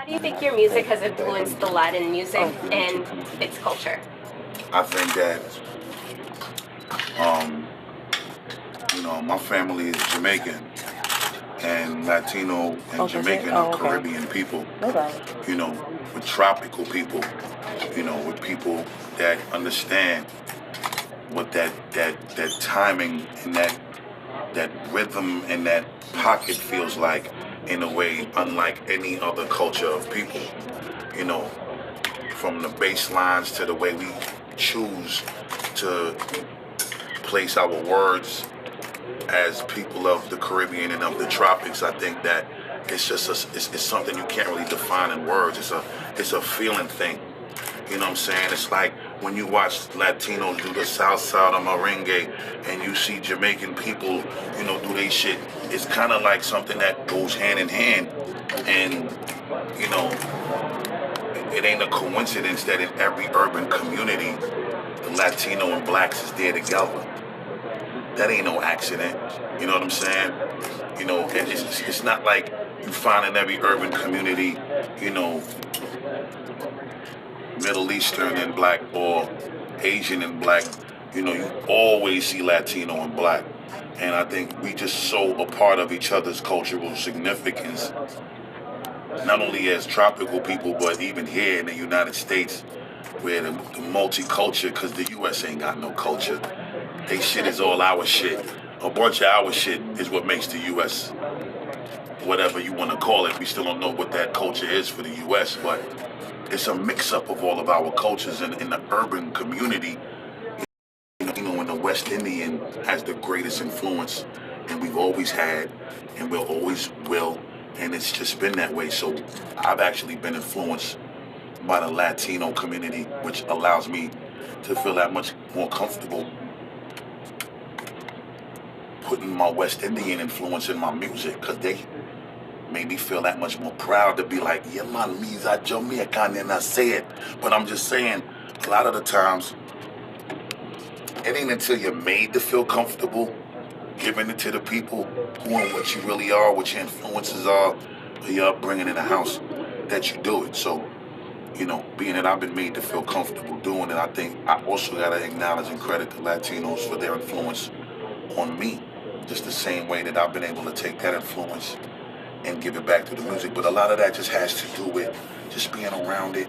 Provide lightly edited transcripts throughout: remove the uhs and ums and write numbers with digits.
Do you think your music has influenced the Latin music and its culture? I think that, my family is Jamaican, and Latino and Jamaican are Caribbean people, with tropical people, with people that understand what that timing and that rhythm and that pocket feels like in a way unlike any other culture of people, from the bass lines to the way we choose to place our words as people of the Caribbean and of the tropics. I think that it's just it's something you can't really define in words. It's a feeling thing. You know what I'm saying? It's like when you watch Latinos do the Salsa, the merengue, and you see Jamaican people, do they shit. It's kind of like something that goes hand in hand. And, it ain't a coincidence that in every urban community, the Latino and blacks is there together. That ain't no accident. You know what I'm saying? It's not like you find in every urban community, Middle Eastern and black or Asian and black. You always see Latino and black. And I think we just so a part of each other's cultural significance, not only as tropical people, but even here in the United States, where the multicultural, because the U.S. ain't got no culture. They shit is all our shit. A bunch of our shit is what makes the U.S. whatever you want to call it. We still don't know what that culture is for the U.S., but it's a mix-up of all of our cultures in the urban community. When the West Indian has the greatest influence, and we've always had, and we'll always will, and it's just been that way. So I've actually been influenced by the Latino community, which allows me to feel that much more comfortable putting my West Indian influence in my music, because they made me feel that much more proud to be like, yeah man, me's a Jamaican, and I say it. But I'm just saying, a lot of the times, it ain't until you're made to feel comfortable giving it to the people who and what you really are, what your influences are, or your upbringing in the house, that you do it. So, being that I've been made to feel comfortable doing it, I think I also got to acknowledge and credit the Latinos for their influence on me, just the same way that I've been able to take that influence and give it back to the music. But a lot of that just has to do with just being around it,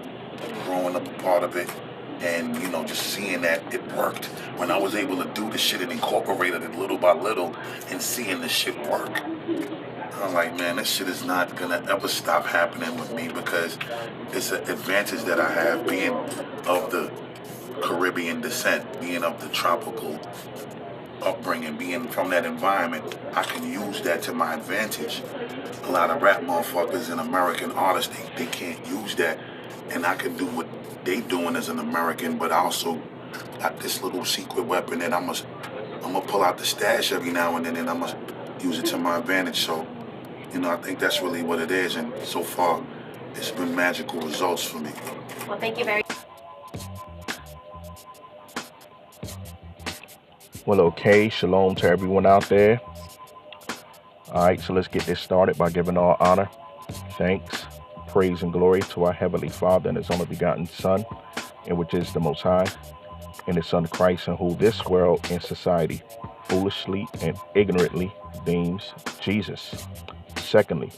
growing up a part of it, and, just seeing that it worked. When I was able to do the shit and incorporated it little by little and seeing the shit work, I'm like, man, this shit is not gonna ever stop happening with me, because it's an advantage that I have being of the Caribbean descent, being of the tropical upbringing, being from that environment. I can use that to my advantage. A lot of rap motherfuckers and American artists, they can't use that, and I can do what they doing as an American, but I also got this little secret weapon that I'm gonna pull out the stash every now and then, and I'm gonna use it to my advantage. So, I think that's really what it is, and so far, it's been magical results for me. Well, thank you very much. Well, okay, shalom to everyone out there. All right, so let's get this started by giving all honor, thanks, praise, and glory to our Heavenly Father and His only begotten Son, and which is the Most High, and His Son Christ, and who this world and society foolishly and ignorantly deems Jesus. Secondly,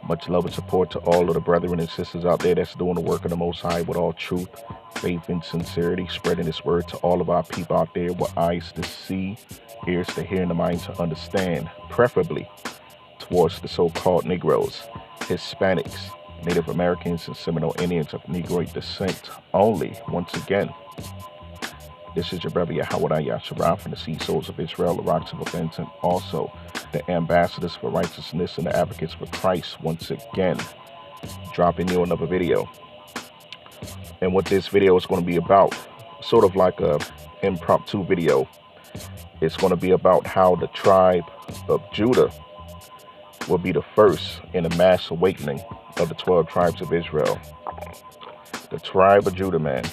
much love and support to all of the brethren and sisters out there that's doing the work of the Most High with all truth, faith, and sincerity, spreading His word to all of our people out there with eyes to see, ears to hear, and the mind to understand, preferably towards the so-called Negroes, Hispanics, Native Americans, and Seminole Indians of Negroid descent only. Once again, this is your brother Yahawadah Yasharahla from the Sea Souls of Israel, the Rocks of Offense, and also the ambassadors for righteousness and the advocates for Christ. Once again, dropping you another video. And what this video is going to be about, sort of like a impromptu video, it's going to be about how the tribe of Judah will be the first in a mass awakening of the 12 tribes of Israel. The tribe of Judah, man.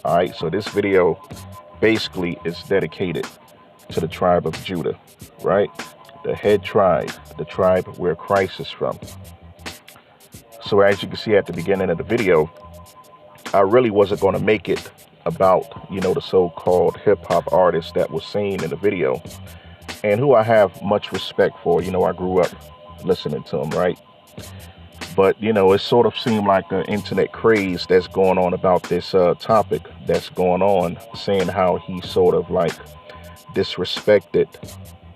All right, so this video basically is dedicated to the tribe of Judah, right? The head tribe, the tribe where Christ is from. So as you can see at the beginning of the video, I really wasn't going to make it about, the so-called hip-hop artist that was seen in the video and who I have much respect for. I grew up listening to him, right? But, it sort of seemed like an internet craze that's going on about this topic that's going on, saying how he sort of like disrespected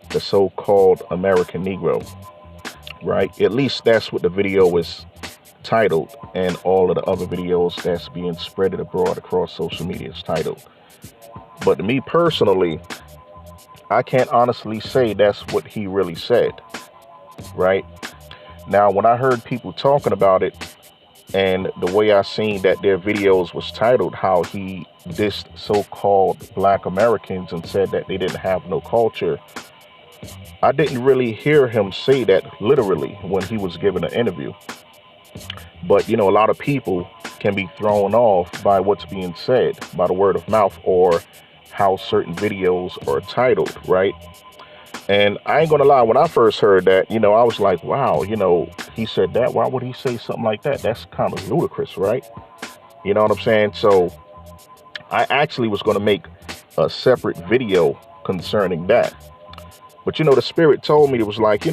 the so-called American Negro, right? At least that's what the video was titled, and all of the other videos that's being spread abroad across social media is titled. But to me personally, I can't honestly say that's what he really said, right? Now, when I heard people talking about it and the way I seen that their videos was titled, how he dissed so-called Black Americans and said that they didn't have no culture, I didn't really hear him say that literally when he was giving an interview. But, a lot of people can be thrown off by what's being said, by the word of mouth, or how certain videos are titled, right? And I ain't gonna lie, when I first heard that, I was like, wow, he said that. Why would he say something like that? That's kind of ludicrous, right? You know what I'm saying? So I actually was going to make a separate video concerning that. But, the Spirit told me, it was like,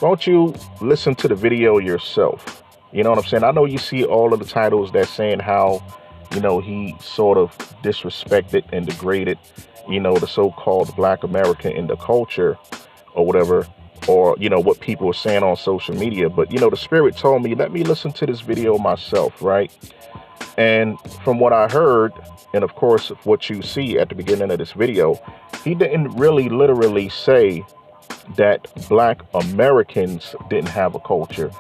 won't you listen to the video yourself? You know what I'm saying? I know you see all of the titles that's saying how, he sort of disrespected and degraded, the so-called Black American in the culture or whatever, or, what people are saying on social media. But, the Spirit told me, let me listen to this video myself, right? And from what I heard, and of course, what you see at the beginning of this video, he didn't really literally say that Black Americans didn't have a culture.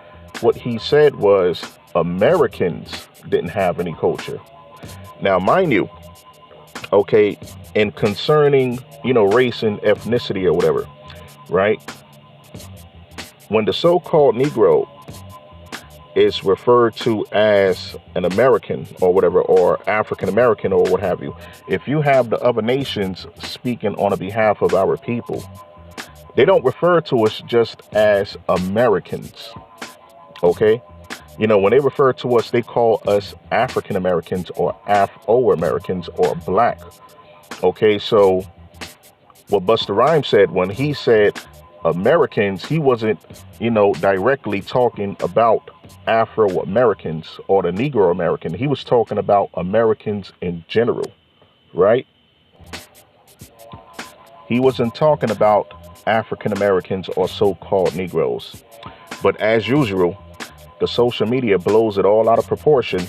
What he said was Americans didn't have any culture. Now, mind you, okay, in concerning, race and ethnicity or whatever, right? When the so-called Negro is referred to as an American or whatever, or African American or what have you, if you have the other nations speaking on behalf of our people, they don't refer to us just as Americans, okay? When they refer to us, they call us African Americans or Afro-Americans or Black. Okay, so what Busta Rhymes said when he said Americans, he wasn't, directly talking about Afro-Americans or the Negro American. He was talking about Americans in general, right? He wasn't talking about African Americans or so-called Negroes. But as usual, the social media blows it all out of proportion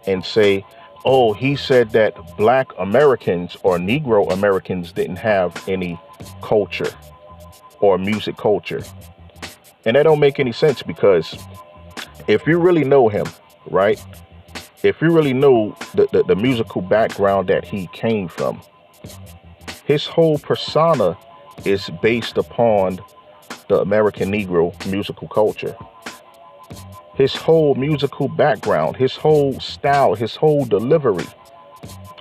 and say, oh, he said that Black Americans or Negro Americans didn't have any culture or music culture. And that don't make any sense, because if you really know him, right, if you really know the musical background that he came from, his whole persona is based upon the American Negro musical culture. His whole musical background, his whole style, his whole delivery,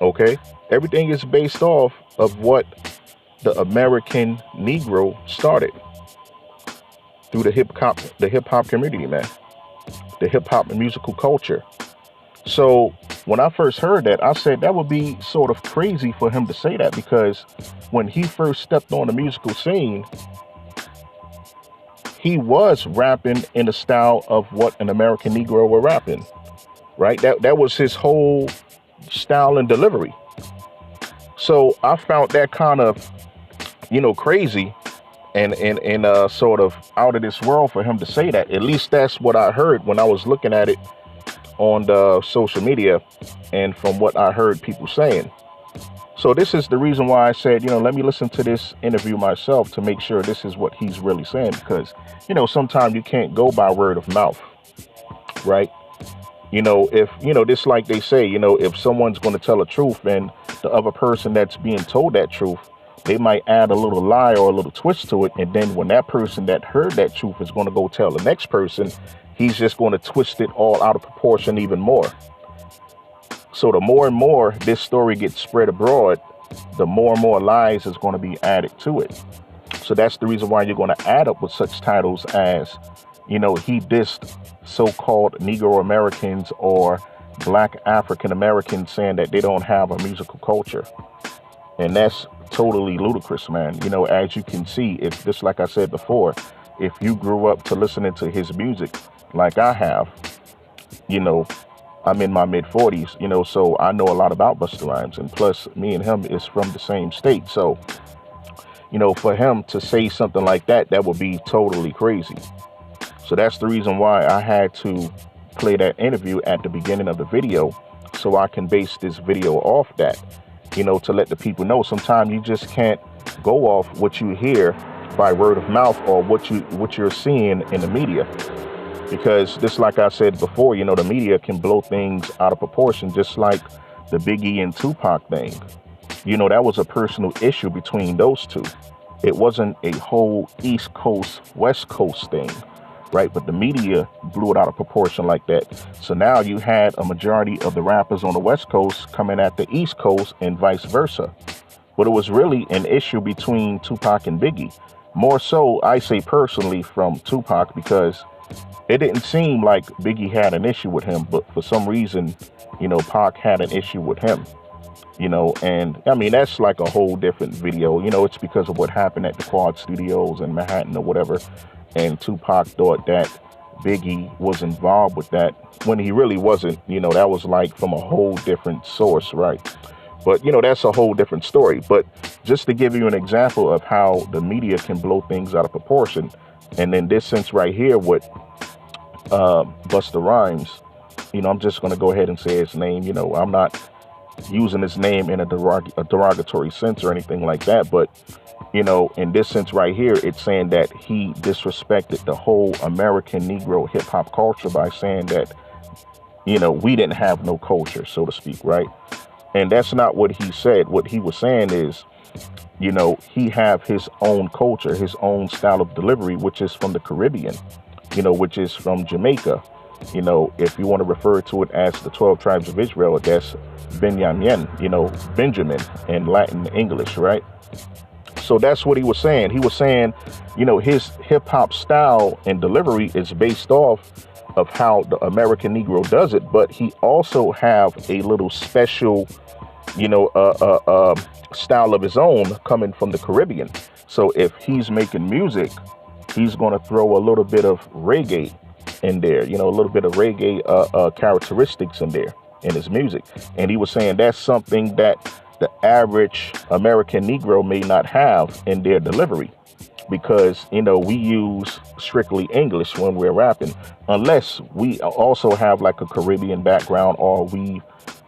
okay? Everything is based off of what the American Negro started through the hip hop community, man. The hip hop musical culture. So when I first heard that, I said that would be sort of crazy for him to say that, because when he first stepped on the musical scene, he was rapping in the style of what an American Negro were rapping, right? That was his whole style and delivery. So I found that kind of, crazy and sort of out of this world for him to say that. At least that's what I heard when I was looking at it on the social media and from what I heard people saying. So this is the reason why I said, let me listen to this interview myself to make sure this is what he's really saying, because, sometimes you can't go by word of mouth, right? If, just like they say, if someone's going to tell a truth and the other person that's being told that truth, they might add a little lie or a little twist to it. And then when that person that heard that truth is going to go tell the next person, he's just going to twist it all out of proportion even more. So the more and more this story gets spread abroad, the more and more lies is going to be added to it. So that's the reason why you're going to add up with such titles as He dissed so-called Negro Americans or Black African Americans, saying that they don't have a musical culture. And that's totally ludicrous, man. As you can see, it's just like I said before, if you grew up to listening to his music like I have, you know, I'm in my mid 40s, so I know a lot about Busta Rhymes. And plus, me and him is from the same state. So, for him to say something like that, that would be totally crazy. So that's the reason why I had to play that interview at the beginning of the video, so I can base this video off that, to let the people know. Sometimes you just can't go off what you hear by word of mouth or what you're seeing in the media. Because just like I said before, the media can blow things out of proportion, just like the Biggie and Tupac thing. That was a personal issue between those two. It wasn't a whole East Coast, West Coast thing, right? But the media blew it out of proportion like that. So now you had a majority of the rappers on the West Coast coming at the East Coast and vice versa. But it was really an issue between Tupac and Biggie. More so, I say personally, from Tupac, because it didn't seem like Biggie had an issue with him, but for some reason, Pac had an issue with him. And I mean, that's like a whole different video. It's because of what happened at the Quad Studios in Manhattan or whatever. And Tupac thought that Biggie was involved with that when he really wasn't. That was like from a whole different source, right? But, that's a whole different story. But just to give you an example of how the media can blow things out of proportion. And in this sense right here with Busta Rhymes, I'm just going to go ahead and say his name. I'm not using his name in a derogatory sense or anything like that. But, in this sense right here, it's saying that he disrespected the whole American Negro hip hop culture by saying that, we didn't have no culture, so to speak, right? And that's not what he said. What he was saying is, he have his own culture, his own style of delivery, which is from the Caribbean, which is from Jamaica. If you want to refer to it as the 12 tribes of Israel, that's Benjamin, Benjamin in Latin English, right? So that's what he was saying. He was saying, his hip hop style and delivery is based off of how the American Negro does it, but he also have a little special, style of his own coming from the Caribbean. So if he's making music, he's going to throw a little bit of reggae in there, a little bit of reggae characteristics in there in his music. And he was saying that's something that the average American Negro may not have in their delivery, because, we use strictly English when we're rapping, unless we also have like a Caribbean background, or we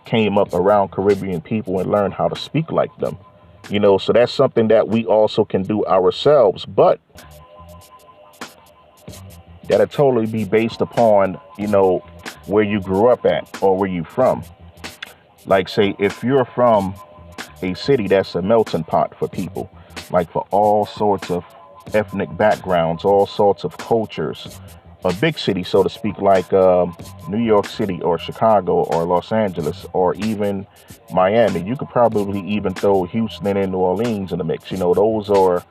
came up around Caribbean people and learned how to speak like them, so that's something that we also can do ourselves. But that'll totally be based upon, where you grew up at or where you from. Like, say, if you're from a city that's a melting pot for people, like for all sorts of ethnic backgrounds, all sorts of cultures, a big city, so to speak, like New York City or Chicago or Los Angeles or even Miami. You could probably even throw Houston and New Orleans in the mix. Those are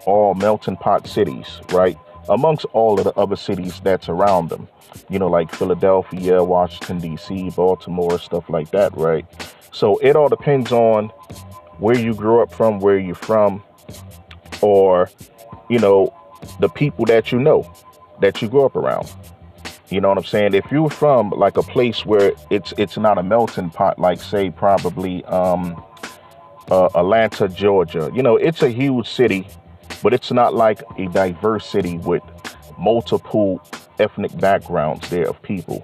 all melting pot cities, right? Amongst all of the other cities that's around them, like Philadelphia, Washington, D.C., Baltimore, stuff like that, right? So it all depends on where you grew up from, where you're from, or, the people that that you grew up around. You know what I'm saying? If you're from like a place where it's not a melting pot, like say probably Atlanta, Georgia, it's a huge city, but it's not like a diverse city with multiple ethnic backgrounds there of people.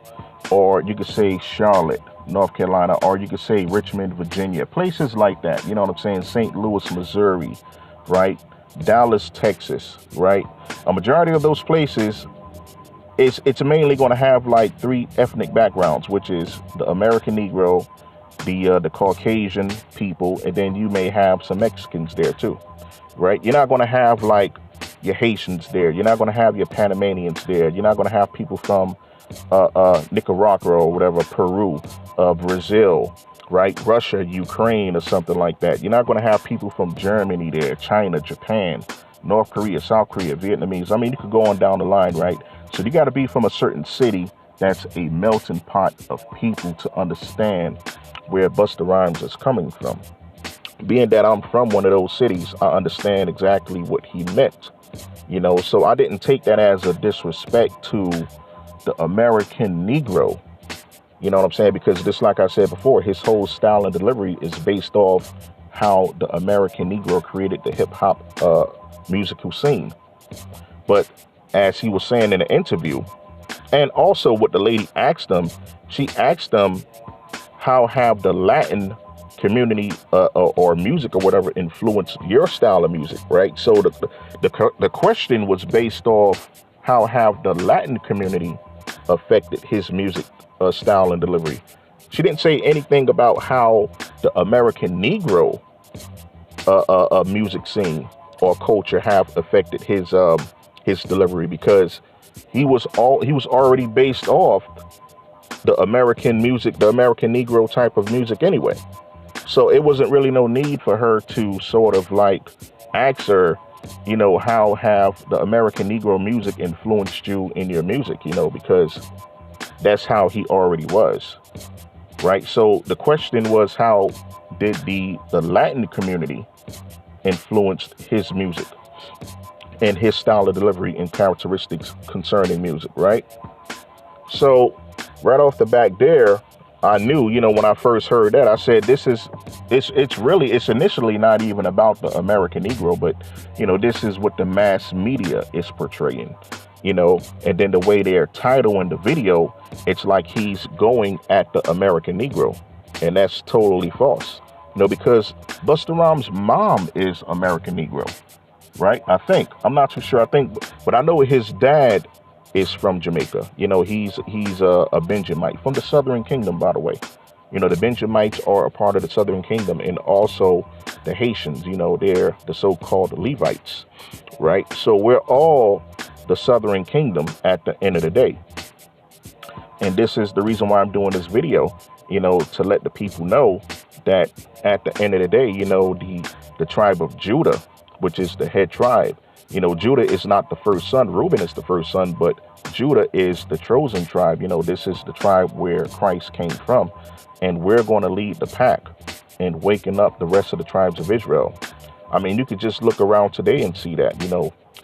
Or you could say Charlotte, North Carolina, or you could say Richmond, Virginia, places like that. You know what I'm saying? St. Louis, Missouri, right? Dallas, Texas, right? A majority of those places, it's mainly going to have like three ethnic backgrounds, which is the American Negro, the Caucasian people, and then you may have some Mexicans there too, right? You're not going to have like your Haitians there. You're not going to have your Panamanians there. You're not going to have people from Nicaragua or whatever, Peru, Brazil, right? Russia, Ukraine, or something like that. You're not going to have people from Germany there, China, Japan, North Korea, South Korea, Vietnamese. I mean, you could go on down the line, right? So you got to be from a certain city that's a melting pot of people to understand where Busta Rhymes is coming from. Being that I'm from one of those cities, I understand exactly what he meant. So I didn't take that as a disrespect to the American Negro. You know what I'm saying? Because just like I said before, his whole style and delivery is based off how the American Negro created the hip hop musical scene. But as he was saying in the interview, and also what the lady asked him, she asked him, how have the Latin community or music or whatever influenced your style of music, right? So the question was based off how have the Latin community affected his music style and delivery. She didn't say anything about how the American Negro music scene or culture have affected his delivery, because he was already based off the American music, the American Negro type of music anyway. So it wasn't really no need for her to sort of like ask her, how have the American Negro music influenced you in your music, because that's how he already was, right? So the question was, how did the Latin community influence his music and his style of delivery and characteristics concerning music, right? So right off the back there, I knew, when I first heard that, I said, it's initially not even about the American Negro, but, this is what the mass media is portraying, and then the way they're titling the video, it's like he's going at the American Negro, and that's totally false, because Busta Rhymes' mom is American Negro, right? I think, I'm not too sure, but I know his dad is from Jamaica. He's a Benjamite from the Southern Kingdom, by the way. The Benjamites are a part of the Southern Kingdom, and also the Haitians, they're the so-called Levites, right? So we're all the Southern Kingdom at the end of the day. And this is the reason why I'm doing this video, to let the people know that at the end of the day, the tribe of Judah, which is the head tribe, Judah is not the first son. Reuben is the first son, but Judah is the chosen tribe. This is the tribe where Christ came from. And we're going to lead the pack in waking up the rest of the tribes of Israel. I mean, you could just look around today and see that,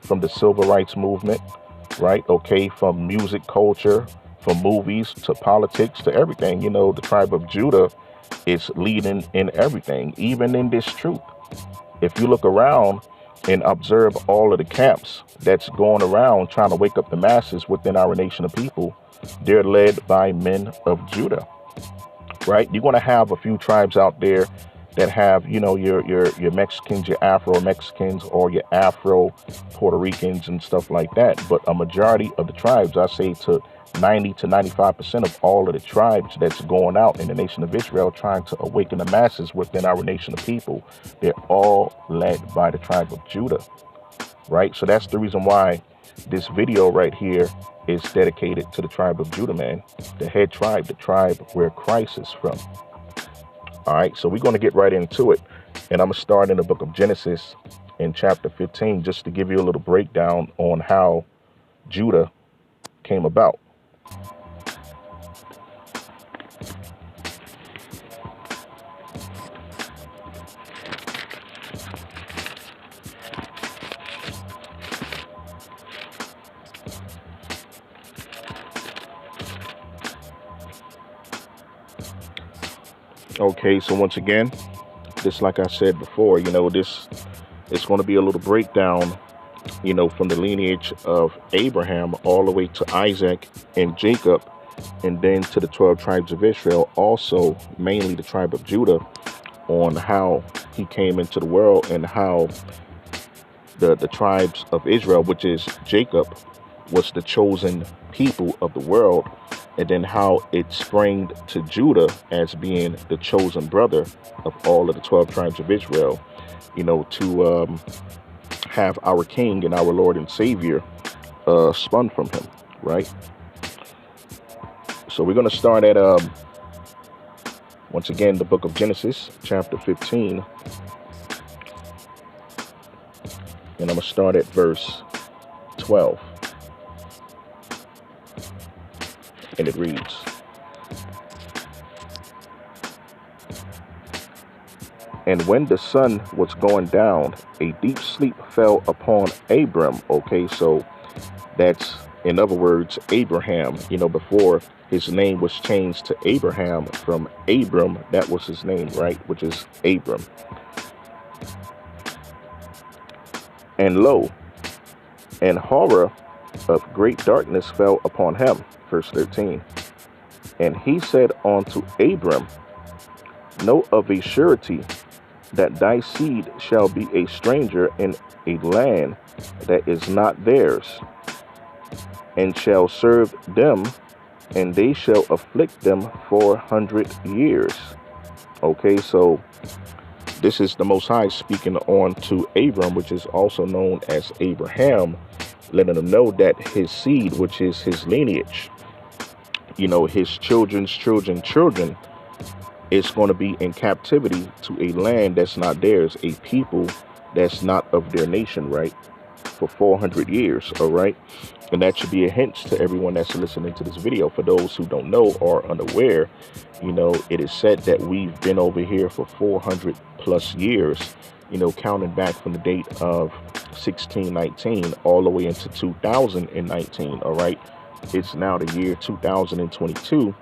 from the civil rights movement, right? Okay, from music culture, from movies to politics to everything. The tribe of Judah is leading in everything, even in this truth. If you look around and observe all of the camps that's going around trying to wake up the masses within our nation of people, they're led by men of Judah, right? You're going to have a few tribes out there that have, your Mexicans, your Afro-Mexicans, or your Afro-Puerto Ricans and stuff like that. But a majority of the tribes, I say to 90 to 95% of all of the tribes that's going out in the nation of Israel trying to awaken the masses within our nation of people, they're all led by the tribe of Judah, right? So that's the reason why this video right here is dedicated to the tribe of Judah, man. The head tribe, the tribe where Christ is from. All right, so we're going to get right into it. And I'm going to start in the book of Genesis in chapter 15, just to give you a little breakdown on how Judah came about. Okay, so once again, just like I said before, this is going to be a little breakdown, from the lineage of Abraham all the way to Isaac and Jacob, and then to the 12 tribes of Israel, also mainly the tribe of Judah, on how he came into the world and how the tribes of Israel, which is Jacob, was the chosen people of the world, and then how it sprang to Judah as being the chosen brother of all of the 12 tribes of Israel, to have our King and our Lord and Savior spun from him, right? So we're going to start at, once again, the book of Genesis, chapter 15. And I'm going to start at verse 12. And it reads, "And when the sun was going down, a deep sleep fell upon Abram." Okay, so that's, in other words, Abraham. Before his name was changed to Abraham from Abram, that was his name, right? Which is Abram. "And lo, and horror of great darkness fell upon him." Verse 13. "And he said unto Abram, Know of a surety that thy seed shall be a stranger in a land that is not theirs, and shall serve them, and they shall afflict them 400 years. Okay, so this is the Most High speaking on to Abram, which is also known as Abraham, letting him know that his seed, which is his lineage, his children's children, is going to be in captivity to a land that's not theirs, a people that's not of their nation, right? For 400 years, all right? And that should be a hint to everyone that's listening to this video. For those who don't know or unaware, it is said that we've been over here for 400 plus years, counting back from the date of 1619 all the way into 2019, all right? It's now the year 2022,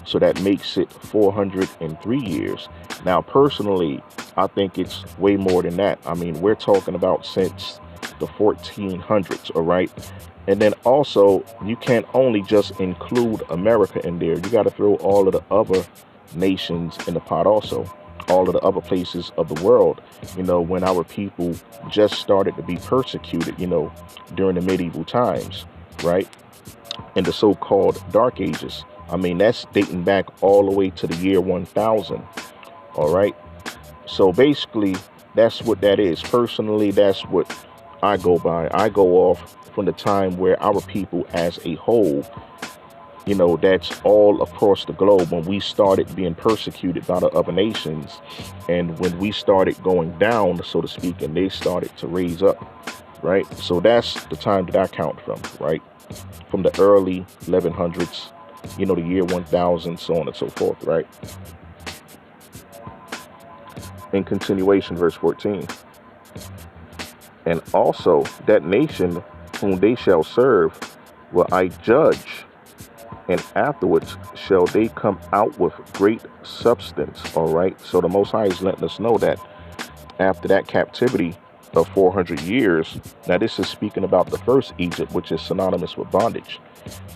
so that makes it 403 years. Now, personally, I think it's way more than that. I mean, we're talking about since the 1400s, all right? And then also, you can't only just include America in there. You got to throw all of the other nations in the pot also, all of the other places of the world, when our people just started to be persecuted, during the medieval times, right? In the so-called Dark Ages. I mean, that's dating back all the way to the year 1000, all right? So basically, that's what that is. Personally, that's what I go by. I go off from the time where our people as a whole, that's all across the globe, when we started being persecuted by the other nations, and when we started going down, so to speak, and they started to raise up, right? So that's the time that I count from, right? From the early 1100s, the year 1000, so on and so forth, right? In continuation, verse 14. "And also that nation whom they shall serve will I judge, and afterwards shall they come out with great substance." All right. So the Most High is letting us know that after that captivity of 400 years, now this is speaking about the first Egypt, which is synonymous with bondage.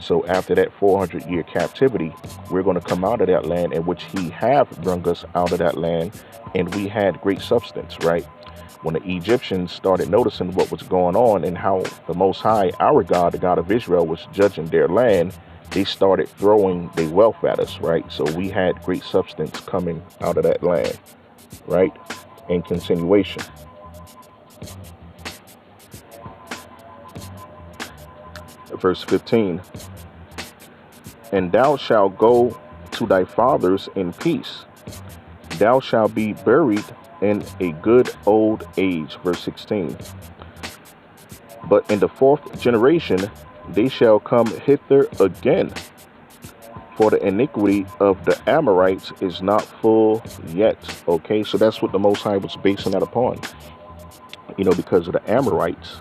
So after that 400-year captivity, we're going to come out of that land in which he have brought us out of that land, and we had great substance, right? When the Egyptians started noticing what was going on and how the Most High, our God, the God of Israel, was judging their land, they started throwing their wealth at us, right? So we had great substance coming out of that land, right? In continuation. Verse 15. "And thou shalt go to thy fathers in peace. Thou shalt be buried in a good old age." Verse 16. "But in the fourth generation they shall come hither again, for the iniquity of the Amorites is not full yet." Okay, so that's what the Most High was basing that upon. Because of the Amorites,